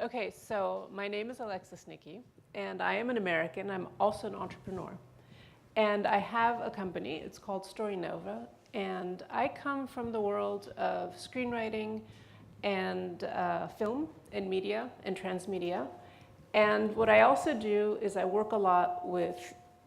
Okay, so my name is Alexis Niki, and I am an American. I'm also an entrepreneur. And I have a company, it's called StoryNova, and I come from the world of screenwriting and film and media and transmedia. And what I also do is I work a lot with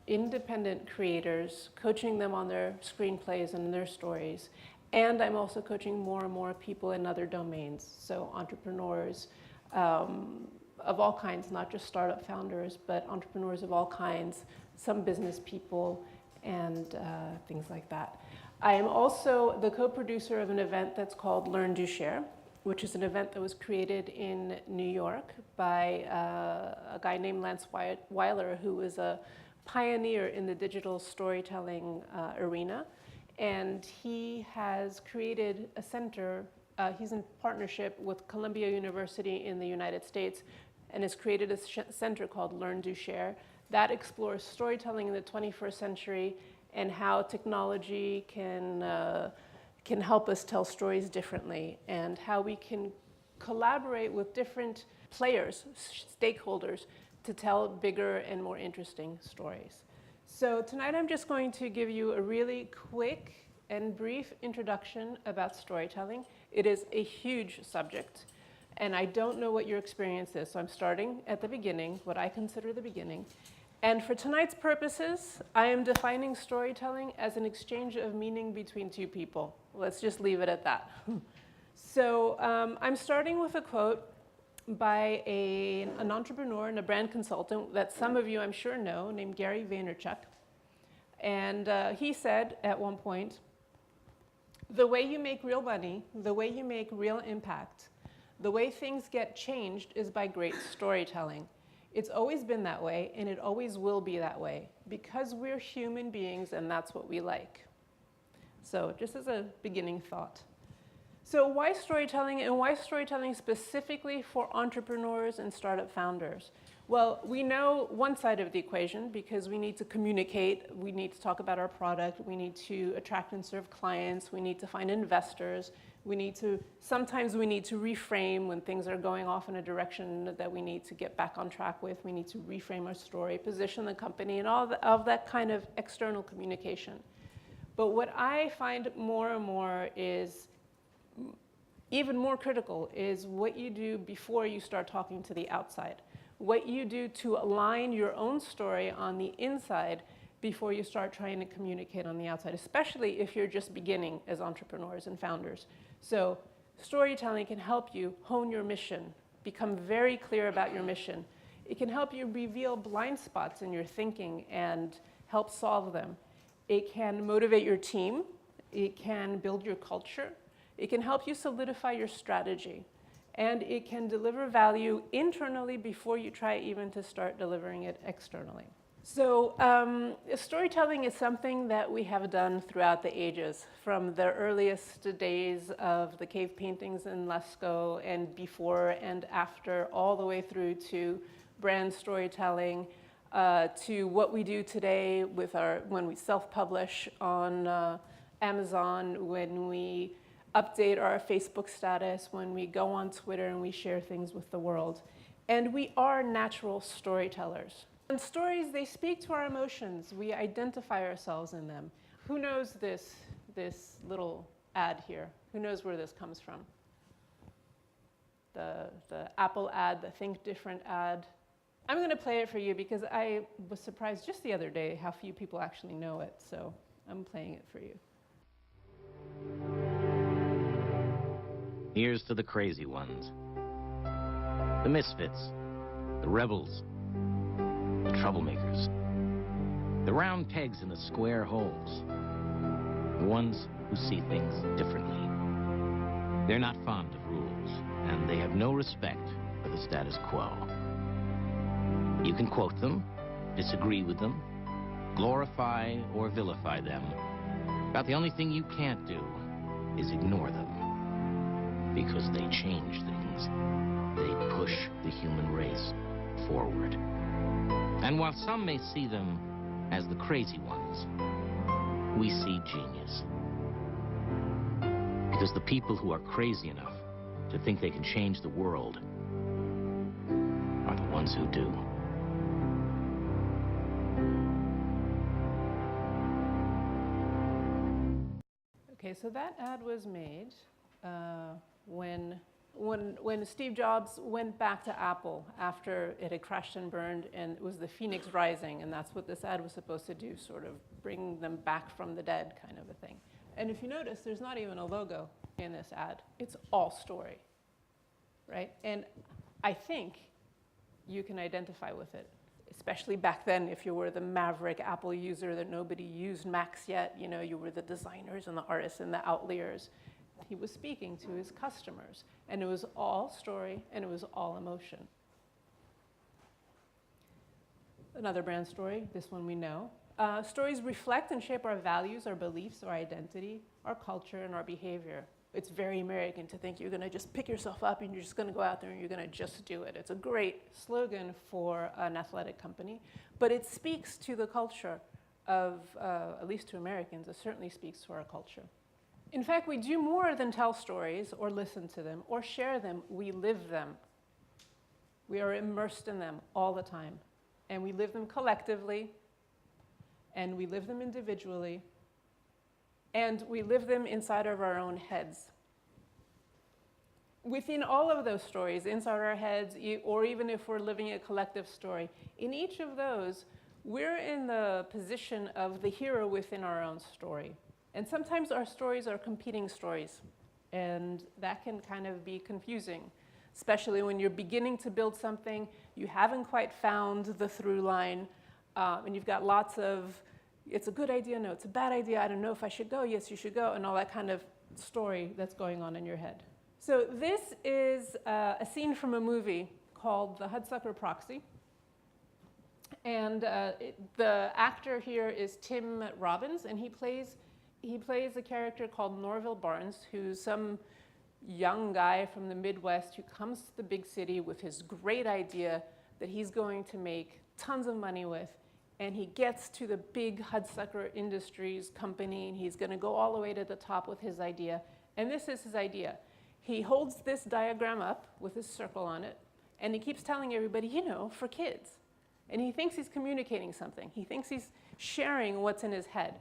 independent creators, coaching them on their screenplays and their stories. And I'm also coaching more and more people in other domains, so entrepreneurs, of all kinds, not just startup founders, but entrepreneurs of all kinds, some business people, and things like that. I am also the co-producer of an event that's called Learn, Do, Share, which is an event that was created in New York by a guy named Lance Weiler, who is a pioneer in the digital storytelling arena. And he has created a center. He's in partnership with Columbia University in the United States and has created a center called Learn, Do, Share that explores storytelling in the 21st century and how technology can help us tell stories differently, and how we can collaborate with different players, stakeholders, to tell bigger and more interesting stories. So tonight I'm just going to give you a really quick and brief introduction about storytelling. It is a huge subject, and I don't know what your experience is, so I'm starting at the beginning, what I consider the beginning. And for tonight's purposes, I am defining storytelling as an exchange of meaning between two people. Let's just leave it at that. So I'm starting with a quote by an entrepreneur and a brand consultant that some of you I'm sure know, named Gary Vaynerchuk. And he said at one point, "The way you make real money, the way you make real impact, the way things get changed is by great storytelling. It's always been that way, and it always will be that way, because we're human beings and that's what we like." So just as a beginning thought. So why storytelling, and why storytelling specifically for entrepreneurs and startup founders? Well, we know one side of the equation, because we need to communicate, we need to talk about our product, we need to attract and serve clients, we need to find investors, sometimes we need to reframe when things are going off in a direction that we need to get back on track with. We need to reframe our story, position the company, and all of that kind of external communication. But what I find more and more is even more critical is what you do before you start talking to the outside. What you do to align your own story on the inside before you start trying to communicate on the outside, especially if you're just beginning as entrepreneurs and founders. So storytelling can help you hone your mission, become very clear about your mission. It can help you reveal blind spots in your thinking and help solve them. It can motivate your team. It can build your culture. It can help you solidify your strategy. And it can deliver value internally before you try even to start delivering it externally. So storytelling is something that we have done throughout the ages, from the earliest days of the cave paintings in Lascaux and before and after, all the way through to brand storytelling, to what we do today with when we self-publish on Amazon, when we update our Facebook status, when we go on Twitter and we share things with the world. And we are natural storytellers. And stories, they speak to our emotions. We identify ourselves in them. Who knows this little ad here? Who knows where this comes from? The Apple ad, the Think Different ad. I'm going to play it for you because I was surprised just the other day how few people actually know it. So I'm playing it for you. Here's to the crazy ones, the misfits, the rebels, the troublemakers, the round pegs in the square holes, the ones who see things differently. They're not fond of rules, and they have no respect for the status quo. You can quote them, disagree with them, glorify or vilify them, but the only thing you can't do is ignore them. Because they change things. They push the human race forward. And while some may see them as the crazy ones, we see genius. Because the people who are crazy enough to think they can change the world ones who do. Okay, so that ad was made when Steve Jobs went back to Apple after it had crashed and burned, and it was the Phoenix Rising, and that's what this ad was supposed to do, sort of bring them back from the dead kind of a thing. And if you notice, there's not even a logo in this ad. It's all story, right? And I think you can identify with it, especially back then if you were the maverick Apple user that nobody used Macs yet. You know, you were the designers and the artists and the outliers. He was speaking to his customers, and it was all story and it was all emotion. Another brand story, this one we know. Stories reflect and shape our values, our beliefs, our identity, our culture, and our behavior. It's very American to think you're going to just pick yourself up and you're just going to go out there and you're going to just do it. It's a great slogan for an athletic company, but it speaks to the culture of, at least to Americans, it certainly speaks to our culture. In fact, we do more than tell stories or listen to them or share them. We live them. We are immersed in them all the time. And we live them collectively, and we live them individually, and we live them inside of our own heads. Within all of those stories, inside our heads, or even if we're living a collective story, in each of those, we're in the position of the hero within our own story. And sometimes our stories are competing stories, and that can kind of be confusing, especially when you're beginning to build something, you haven't quite found the through line, and you've got lots of, it's a good idea, no, it's a bad idea, I don't know if I should go, yes, you should go, and all that kind of story that's going on in your head. So this is a scene from a movie called The Hudsucker Proxy. And the actor here is Tim Robbins, and he plays a character called Norville Barnes, who's some young guy from the Midwest who comes to the big city with his great idea that he's going to make tons of money with. And he gets to the big Hudsucker Industries company, and he's going to go all the way to the top with his idea. And this is his idea. He holds this diagram up with his circle on it, and he keeps telling everybody, you know, for kids. And he thinks he's communicating something. He thinks he's sharing what's in his head.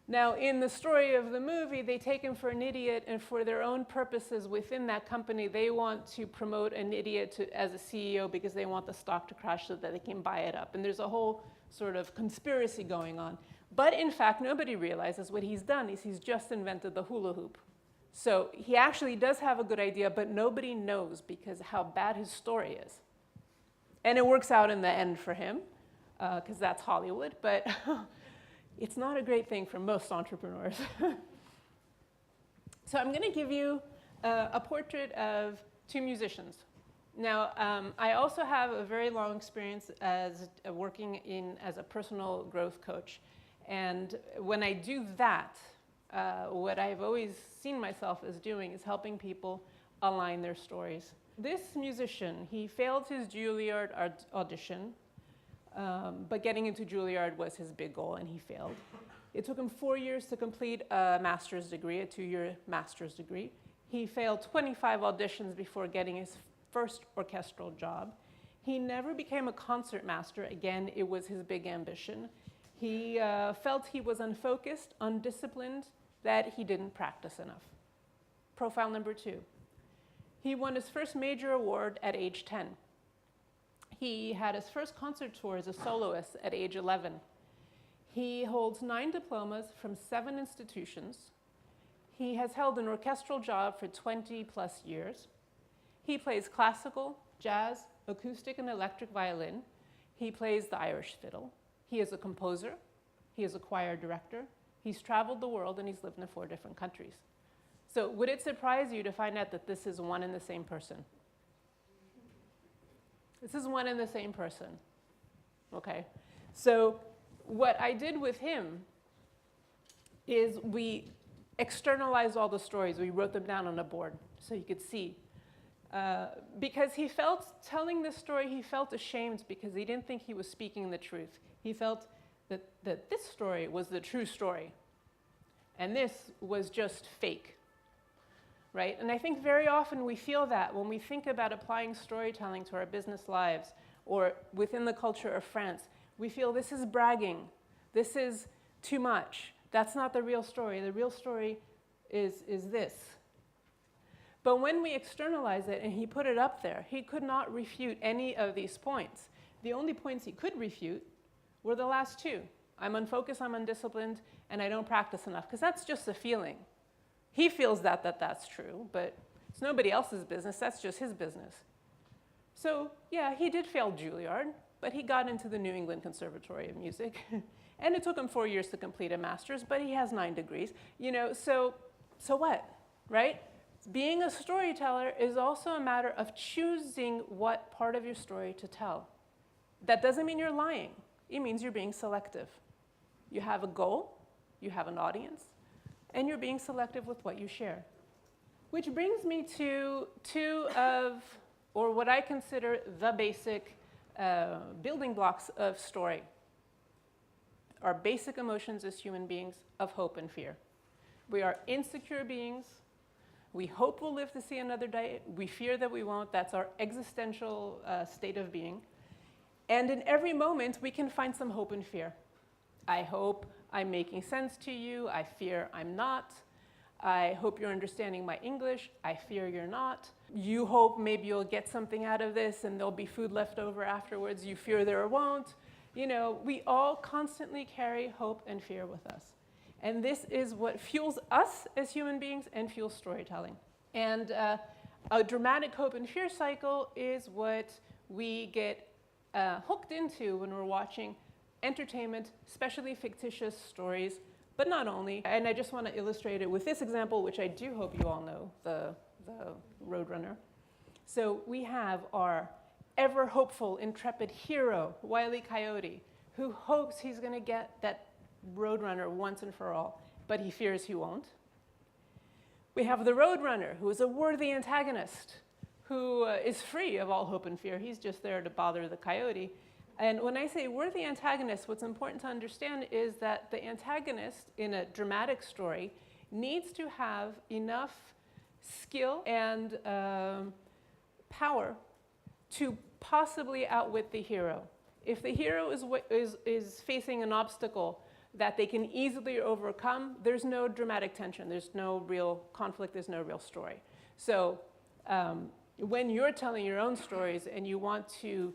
Now, in the story of the movie, they take him for an idiot, and for their own purposes within that company, they want to promote an idiot as a CEO because they want the stock to crash so that they can buy it up. And there's a whole sort of conspiracy going on. But in fact, nobody realizes what he's done is he's just invented the hula hoop. So he actually does have a good idea, but nobody knows because how bad his story is. And it works out in the end for him, because that's Hollywood, but it's not a great thing for most entrepreneurs. So I'm going to give you a portrait of two musicians. Now, I also have a very long experience as working as a personal growth coach. And when I do that, what I've always seen myself as doing is helping people align their stories. This musician, he failed his Juilliard audition, but getting into Juilliard was his big goal, and he failed. It took him 4 years to complete a master's degree, a 2-year master's degree. He failed 25 auditions before getting his first orchestral job. He never became a concert master. Again, it was his big ambition. He felt he was unfocused, undisciplined, that he didn't practice enough. Profile number 2. He won his first major award at age 10. He had his first concert tour as a soloist at age 11. He holds 9 diplomas from 7 institutions. He has held an orchestral job for 20 plus years. He plays classical, jazz, acoustic, and electric violin. He plays the Irish fiddle. He is a composer. He is a choir director. He's traveled the world, and he's lived in 4 different countries. So would it surprise you to find out that this is one and the same person? This is one and the same person, okay? So what I did with him is we externalized all the stories. We wrote them down on a board so you could see. Because he felt, telling this story, he felt ashamed because he didn't think he was speaking the truth. He felt that this story was the true story, and this was just fake. Right? And I think very often we feel that when we think about applying storytelling to our business lives, or within the culture of France, we feel this is bragging, this is too much. That's not the real story. The real story is this. But when we externalize it and he put it up there, he could not refute any of these points. The only points he could refute were the last two. I'm unfocused, I'm undisciplined, and I don't practice enough, because that's just a feeling. He feels that's true, but it's nobody else's business, that's just his business. So yeah, he did fail Juilliard, but he got into the New England Conservatory of Music. And it took him 4 years to complete a master's, but he has 9 degrees. You know, so what, right? Being a storyteller is also a matter of choosing what part of your story to tell. That doesn't mean you're lying. It means you're being selective. You have a goal, you have an audience, and you're being selective with what you share. Which brings me to two of, or what I consider the basic building blocks of story. Our basic emotions as human beings of hope and fear. We are insecure beings. We hope we'll live to see another day. We fear that we won't. That's our existential state of being. And in every moment, we can find some hope and fear. I hope I'm making sense to you. I fear I'm not. I hope you're understanding my English. I fear you're not. You hope maybe you'll get something out of this and there'll be food left over afterwards. You fear there won't. You know, we all constantly carry hope and fear with us. And this is what fuels us as human beings and fuels storytelling. And a dramatic hope and fear cycle is what we get hooked into when we're watching entertainment, especially fictitious stories, but not only. And I just want to illustrate it with this example, which I do hope you all know, the Roadrunner. So we have our ever hopeful, intrepid hero, Wile E. Coyote, who hopes he's going to get that Roadrunner once and for all, but he fears he won't. We have the Roadrunner, who is a worthy antagonist, who is free of all hope and fear. He's just there to bother the coyote. And when I say worthy antagonist, what's important to understand is that the antagonist in a dramatic story needs to have enough skill and power to possibly outwit the hero. If the hero is facing an obstacle that they can easily overcome, there's no dramatic tension, there's no real conflict, there's no real story. So when you're telling your own stories and you want to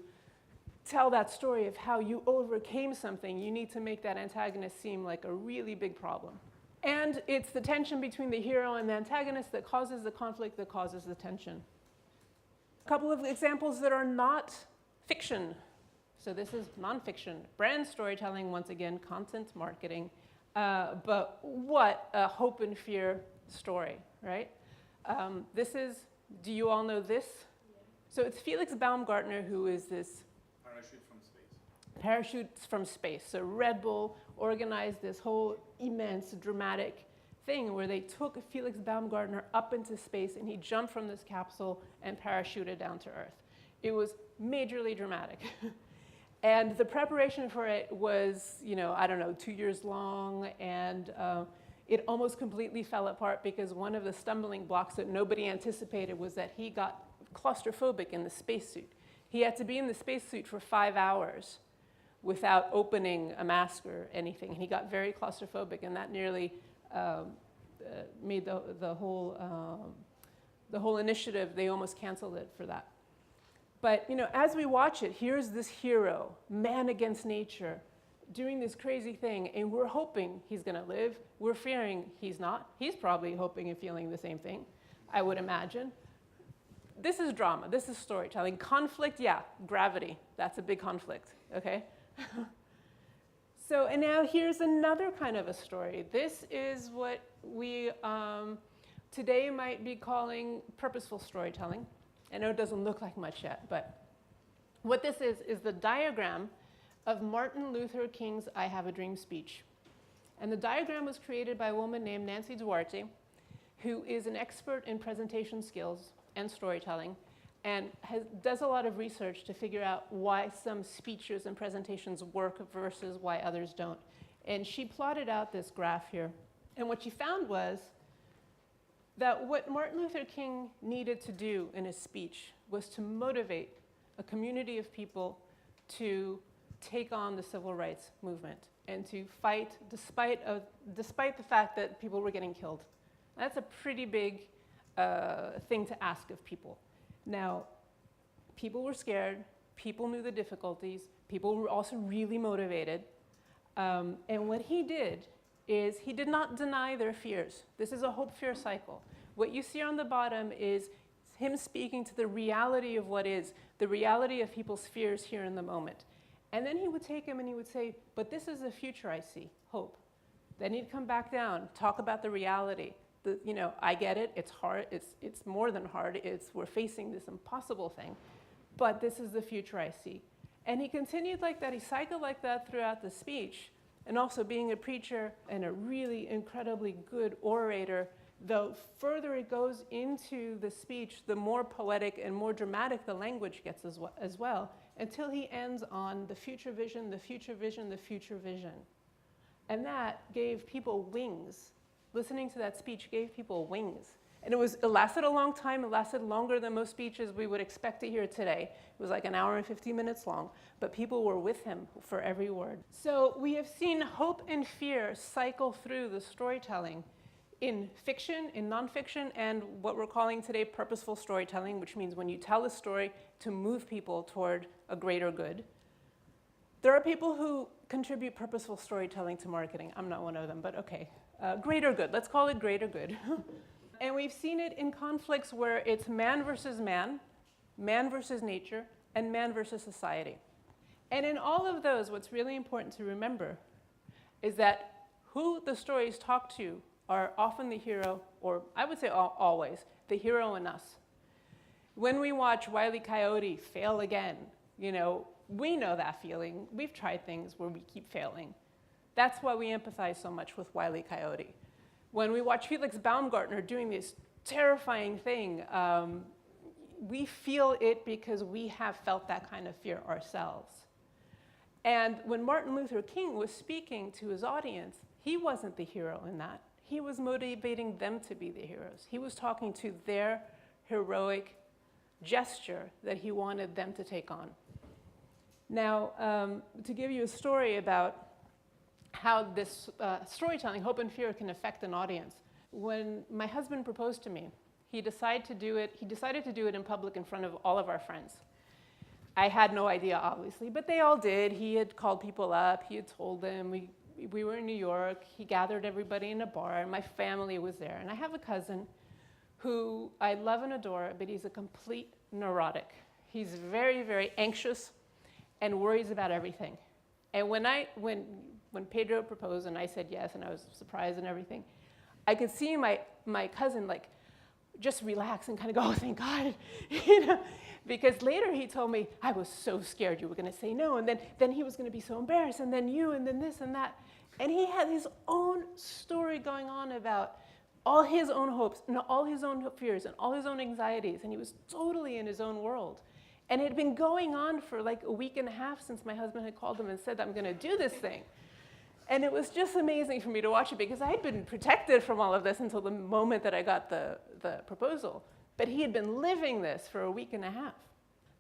tell that story of how you overcame something, you need to make that antagonist seem like a really big problem. And it's the tension between the hero and the antagonist that causes the conflict, that causes the tension. A couple of examples that are not fiction. So this is nonfiction. Brand storytelling, once again, content marketing. But what a hope and fear story, right? This is, do you all know this? Yeah. So it's Felix Baumgartner, who is this Parachute from space. Parachutes from space. So Red Bull organized this whole immense dramatic thing where they took Felix Baumgartner up into space and he jumped from this capsule and parachuted down to Earth. It was majorly dramatic. And the preparation for it was, you know, I don't know, 2 years long, and it almost completely fell apart because one of the stumbling blocks that nobody anticipated was that he got claustrophobic in the spacesuit. He had to be in the spacesuit for 5 hours without opening a mask or anything. And he got very claustrophobic, and that nearly made the whole initiative, they almost canceled it for that. But you know, as we watch it, here's this hero, man against nature, doing this crazy thing, and we're hoping he's going to live. We're fearing he's not. He's probably hoping and feeling the same thing, I would imagine. This is drama. This is storytelling. Conflict, yeah, gravity. That's a big conflict, okay? So, and now here's another kind of a story. This is what we today might be calling purposeful storytelling. I know it doesn't look like much yet, but what this is the diagram of Martin Luther King's I Have a Dream speech. And the diagram was created by a woman named Nancy Duarte, who is an expert in presentation skills and storytelling, and does a lot of research to figure out why some speeches and presentations work versus why others don't. And she plotted out this graph here. And what she found was that what Martin Luther King needed to do in his speech was to motivate a community of people to take on the civil rights movement and to fight despite the fact that people were getting killed. That's a pretty big thing to ask of people. Now, people were scared, people knew the difficulties, people were also really motivated. And what he did is he did not deny their fears. This is a hope-fear cycle. What you see on the bottom is him speaking to the reality of what is, the reality of people's fears here in the moment. And then he would take him and he would say, but this is the future I see, hope. Then he'd come back down, talk about the reality. I get it, it's hard, it's more than hard, we're facing this impossible thing, but this is the future I see. And he continued like that, he cycled like that throughout the speech, and also being a preacher and a really incredibly good orator, the further it goes into the speech, the more poetic and more dramatic the language gets as well, until he ends on the future vision, the future vision, the future vision. And that gave people wings. Listening to that speech gave people wings. And it lasted a long time. It lasted longer than most speeches we would expect to hear today. It was like an hour and 50 minutes long, but people were with him for every word. So we have seen hope and fear cycle through the storytelling in fiction, in nonfiction, and what we're calling today purposeful storytelling, which means when you tell a story to move people toward a greater good. There are people who contribute purposeful storytelling to marketing. I'm not one of them, but okay. Greater good, let's call it greater good. And we've seen it in conflicts where it's man versus man versus nature, and man versus society. And in all of those, what's really important to remember is that who the stories talk to are often the hero, or I would say always, the hero in us. When we watch Wile E. Coyote fail again, we know that feeling. We've tried things where we keep failing. That's why we empathize so much with Wile E. Coyote. When we watch Felix Baumgartner doing this terrifying thing, we feel it because we have felt that kind of fear ourselves. And when Martin Luther King was speaking to his audience, he wasn't the hero in that. He was motivating them to be the heroes. He was talking to their heroic gesture that he wanted them to take on. Now, to give you a story about how this storytelling, hope and fear, can affect an audience. When my husband proposed to me, he decided to do it in public in front of all of our friends. I had no idea, obviously, but they all did. He had called people up, he had told them, we were in New York, he gathered everybody in a bar, and my family was there. And I have a cousin who I love and adore, but he's a complete neurotic. He's very, very anxious and worries about everything. And when Pedro proposed and I said yes and I was surprised and everything, I could see my cousin just relax and kind of go, oh, thank God, because later he told me, I was so scared you were going to say no, and then he was going to be so embarrassed, and then you, and then this and that. And he had his own story going on about all his own hopes and all his own fears and all his own anxieties, and he was totally in his own world. And it had been going on for like a week and a half since my husband had called him and said, I'm going to do this thing. And it was just amazing for me to watch it because I had been protected from all of this until the moment that I got the proposal. But he had been living this for a week and a half.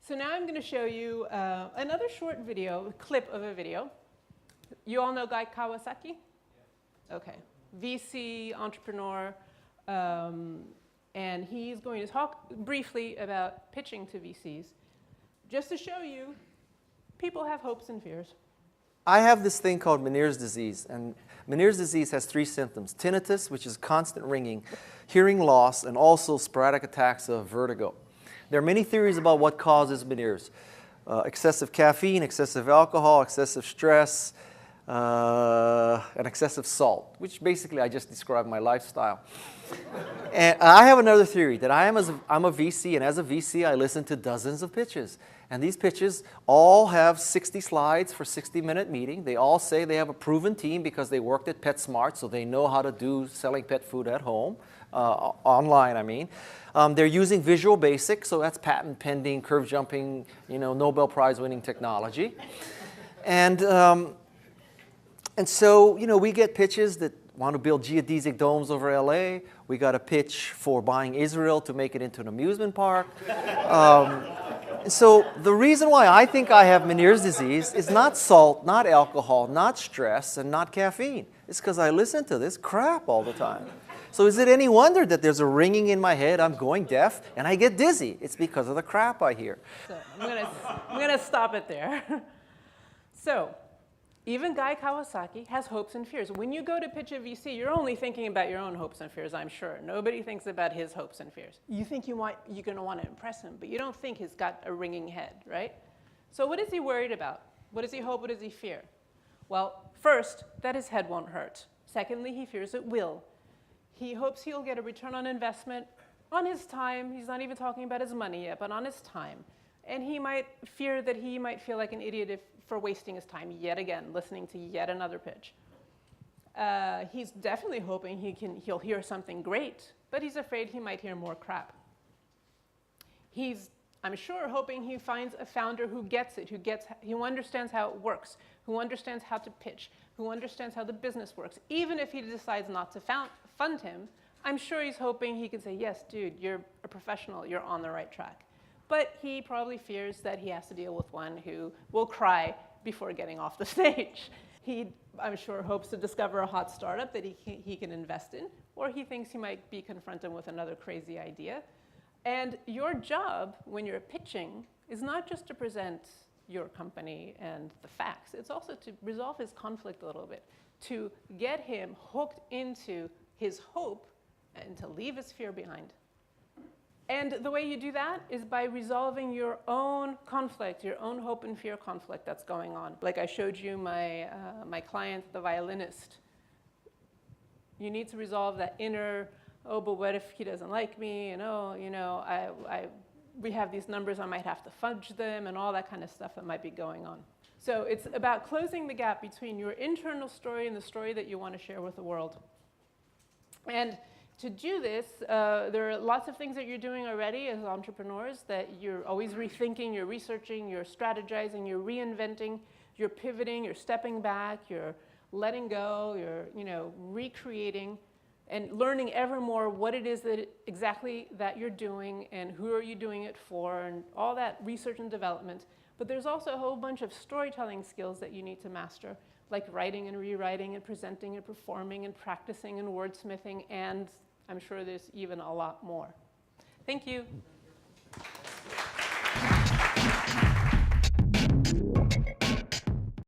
So now I'm going to show you another short video, a clip of a video. You all know Guy Kawasaki? Okay. VC, entrepreneur, and he's going to talk briefly about pitching to VCs, just to show you people have hopes and fears. I have this thing called Meniere's disease, and Meniere's disease has 3 symptoms: tinnitus, which is constant ringing, hearing loss, and also sporadic attacks of vertigo. There are many theories about what causes Meniere's. Excessive caffeine, excessive alcohol, excessive stress, and excessive salt, which basically I just described my lifestyle. And I have another theory, that I'm a VC, and as a VC I listen to dozens of pitches. And these pitches all have 60 slides for a 60-minute meeting. They all say they have a proven team because they worked at PetSmart, so they know how to do selling pet food at home, online I mean. They're using Visual Basic, so that's patent pending, curve jumping, Nobel Prize winning technology. And so, we get pitches that want to build geodesic domes over LA. We got a pitch for buying Israel to make it into an amusement park. So the reason why I think I have Meniere's disease is not salt, not alcohol, not stress, and not caffeine. It's because I listen to this crap all the time. So is it any wonder that there's a ringing in my head, I'm going deaf, and I get dizzy? It's because of the crap I hear. So I'm gonna stop it there. So even Guy Kawasaki has hopes and fears. When you go to pitch a VC, you're only thinking about your own hopes and fears, I'm sure. Nobody thinks about his hopes and fears. You think you're going to want to impress him, but you don't think he's got a ringing head, right? So what is he worried about? What does he hope? What does he fear? Well, first, that his head won't hurt. Secondly, he fears it will. He hopes he'll get a return on investment on his time. He's not even talking about his money yet, but on his time. And he might fear that he might feel like an idiot for wasting his time yet again, listening to yet another pitch. He's definitely hoping he'll hear something great, but he's afraid he might hear more crap. He's, I'm sure, hoping he finds a founder who gets it, who understands how it works, who understands how to pitch, who understands how the business works. Even if he decides not to fund him, I'm sure he's hoping he can say, yes, dude, you're a professional, you're on the right track. But he probably fears that he has to deal with one who will cry before getting off the stage. He, I'm sure, hopes to discover a hot startup that he can invest in, or he thinks he might be confronted with another crazy idea. And your job when you're pitching is not just to present your company and the facts, it's also to resolve his conflict a little bit, to get him hooked into his hope and to leave his fear behind. And the way you do that is by resolving your own conflict, your own hope and fear conflict that's going on. Like I showed you my client, the violinist. You need to resolve that inner, oh, but what if he doesn't like me? And oh, we have these numbers, I might have to fudge them, and all that kind of stuff that might be going on. So it's about closing the gap between your internal story and the story that you want to share with the world. And to do this, there are lots of things that you're doing already as entrepreneurs that you're always rethinking, you're researching, you're strategizing, you're reinventing, you're pivoting, you're stepping back, you're letting go, you're recreating and learning ever more what it is exactly that you're doing and who are you doing it for and all that research and development. But there's also a whole bunch of storytelling skills that you need to master, like writing and rewriting and presenting and performing and practicing and wordsmithing, and I'm sure there's even a lot more. Thank you.